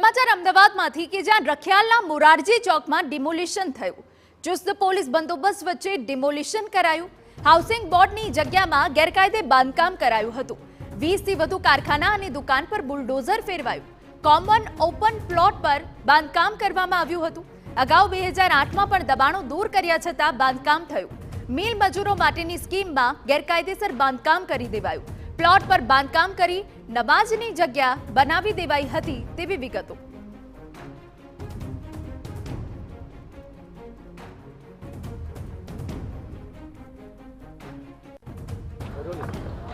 સમાચાર અમદાવાદમાંથી કે જ્યાં રખિયાલના મોરારજી ચોકમાં ડિમોલિશન થયું। ચુસ્ત પોલીસ બંદોબસ્ત વચ્ચે ડિમોલિશન કરાયું। હાઉસિંગ બોર્ડની જગ્યામાં ગેરકાયદે બાંધકામ કરાયું હતું। 20 થી વધુ કારખાના અને દુકાન પર બુલડોઝર ફેરવાયું। કોમન ઓપન પ્લોટ પર બાંધકામ કરવામાં આવ્યું હતું। અગાઉ 2008માં પણ દબાણો દૂર કર્યા છતાં બાંધકામ થયું। મિલ મજૂરો માટેની સ્કીમમાં ગેરકાયદેસર બાંધકામ કરી દેવાયું। પ્લોટ પર બાંધકામ કરી નમાજની જગ્યા બનાવી દેવાઈ હતી તેવી વિગતો।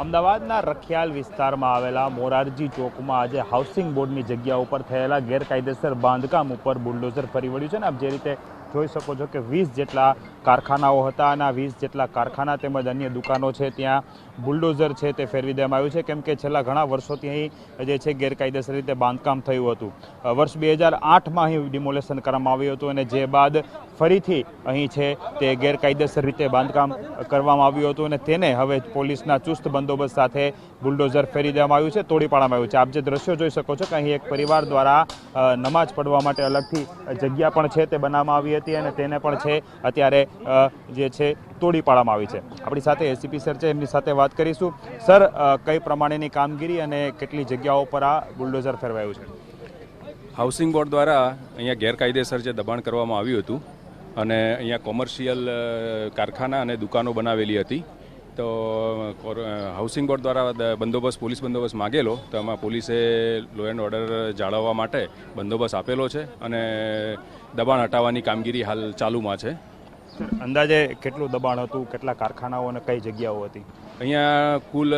અમદાવાદના રખિયાલ વિસ્તારમાં આવેલા મોરારજી ચોકમાં આજે હાઉસિંગ બોર્ડની જગ્યા ઉપર થયેલા ગેરકાયદેસર બાંધકામ ઉપર બુલડોઝર ફરી વળ્યું છે ને આપ જે રીતે જોઈ શકો છો કે 20 જેટલા કારખાનાઓ હતા અને 20 જેટલા કારખાના તેમજ અન્ય દુકાનો છે ત્યાં બુલડોઝર છે તે ફેરવી દેવામાં આવ્યું છે કેમ કે છેલ્લા ઘણા વર્ષોથી અહીં જે છે ગેરકાયદેસર રીતે બાંધકામ થયું હતું। વર્ષ 2008માં અહીં ડિમોલેશન કરવામાં આવ્યું હતું અને જે બાદ ફરીથી અહીં છે તે ગેરકાયદેસર રીતે બાંધકામ કરવામાં આવ્યું હતું અને તેને હવે પોલીસના ચુસ્ત બંદોબસ્ત સાથે બુલડોઝર ફેરી દેવામાં આવ્યું છે, તોડી પાડવામાં આવ્યું છે। આપ જે દ્રશ્યો જોઈ શકો છો કે અહીં એક પરિવાર દ્વારા નમાજ પડવા માટે અલગથી જગ્યા પણ છે તે બનાવવામાં આવી હતી અને તેને પણ છે અત્યારે જે છે તોડી પાડવામાં આવી છે। આપણી સાથે એસીપી સર છે, એમની સાથે વાત કરીશું। સર, કઈ પ્રમાણેની કામગીરી અને કેટલી જગ્યાઓ પર આ બુલડોઝર ફેરવાયું છે? હાઉસિંગ બોર્ડ દ્વારા અહીંયા ગેરકાયદેસર જે દબાણ કરવામાં આવ્યું હતું અને અહીંયા કોમર્શિયલ કારખાના અને દુકાનો બનાવેલી હતી તો હાઉસિંગ બોર્ડ દ્વારા બંદોબસ્ત પોલીસ બંદોબસ્ત માગેલો તો એમાં પોલીસે લો એન્ડ ઓર્ડર જાળવવા માટે બંદોબસ્ત આપેલો છે અને દબાણ હટાવવાની કામગીરી હાલ ચાલુમાં છે। અંદાજે કેટલું દબાણ હતું, કેટલા કારખાનાઓ અને કઈ જગ્યાઓ હતી? અહીંયા કુલ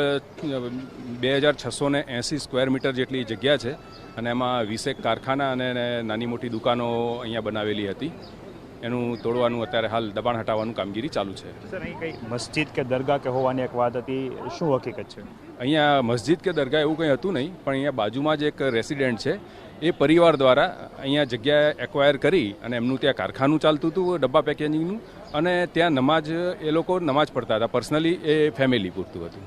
2680 સ્ક્વેર મીટર જેટલી જગ્યા છે અને એમાં 20 કારખાના અને નાની મોટી દુકાનો અહીંયા બનાવેલી હતી। એનું તોડવાનું અત્યારે હાલ દબાણ હટાવવાનું કામગીરી ચાલુ છે। સર, અહીં કઈ મસ્જિદ કે દરગાહ કે હોવાની એક વાત હતી, શું હકીકત છે? અહીંયા મસ્જિદ કે દરગાહ એવું કંઈ હતું નહીં, પણ અહીંયા બાજુમાં જ એક રેસિડેન્ટ છે એ પરિવાર દ્વારા અહીંયા જગ્યા એક્વાયર કરી અને એમનું ત્યાં કારખાનું ચાલતું હતું ડબ્બા પેકેજિંગનું અને ત્યાં નમાજ એ લોકો નમાજ પડતા હતા, પર્સનલી એ ફેમિલી પૂરતું હતું।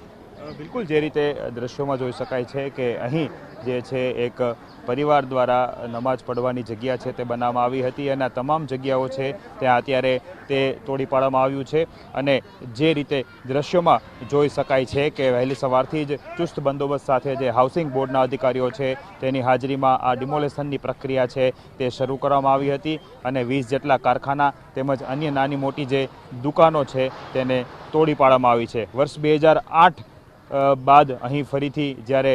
બિલકુલ જે રીતે દ્રશ્યોમાં જોઈ શકાય છે કે અહીં જે છે એક પરિવાર દ્વારા નમાજ પડવાની જગ્યા છે તે બનાવવામાં આવી હતી અને આ તમામ જગ્યાઓ છે ત્યાં અત્યારે તે તોડી પાડવામાં આવ્યું છે અને જે રીતે દ્રશ્યોમાં જોઈ શકાય છે કે વહેલી સવારથી જ ચુસ્ત બંદોબસ્ત સાથે જે હાઉસિંગ બોર્ડના અધિકારીઓ છે તેની હાજરીમાં આ ડિમોલેશનની પ્રક્રિયા છે તે શરૂ કરવામાં આવી હતી અને 20 જેટલા કારખાના તેમજ અન્ય નાની મોટી જે દુકાનો છે તેને તોડી પાડવામાં આવી છે। વર્ષ 2008 બાદ અહીં ફરીથી જ્યારે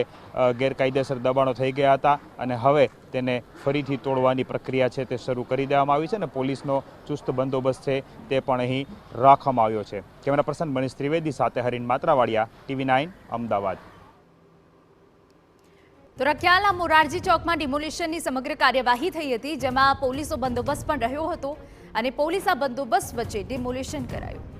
ગેરકાયદેસર દબાણો થઈ ગયા હતા અને હવે તેને ફરીથી તોડવાની પ્રક્રિયા છે તે શરૂ કરી દેવામાં આવી છે અને પોલીસનો ચુસ્ત બંદોબસ્ત છે તે પણ અહીં રાખવામાં આવ્યો છે। કેમેરા પર્સન મનીષ ત્રિવેદી સાથે હરીન માત્રાવાડિયા, TV9 અમદાવાદ। તો રખિયાલના મોરારજી ચોકમાં ડિમોલિશનની સમગ્ર કાર્યવાહી થઈ હતી જેમાં પોલીસનો બંદોબસ્ત પણ રહ્યો હતો અને પોલીસ આ બંદોબસ્ત વચ્ચે ડિમોલિશન કરાયું।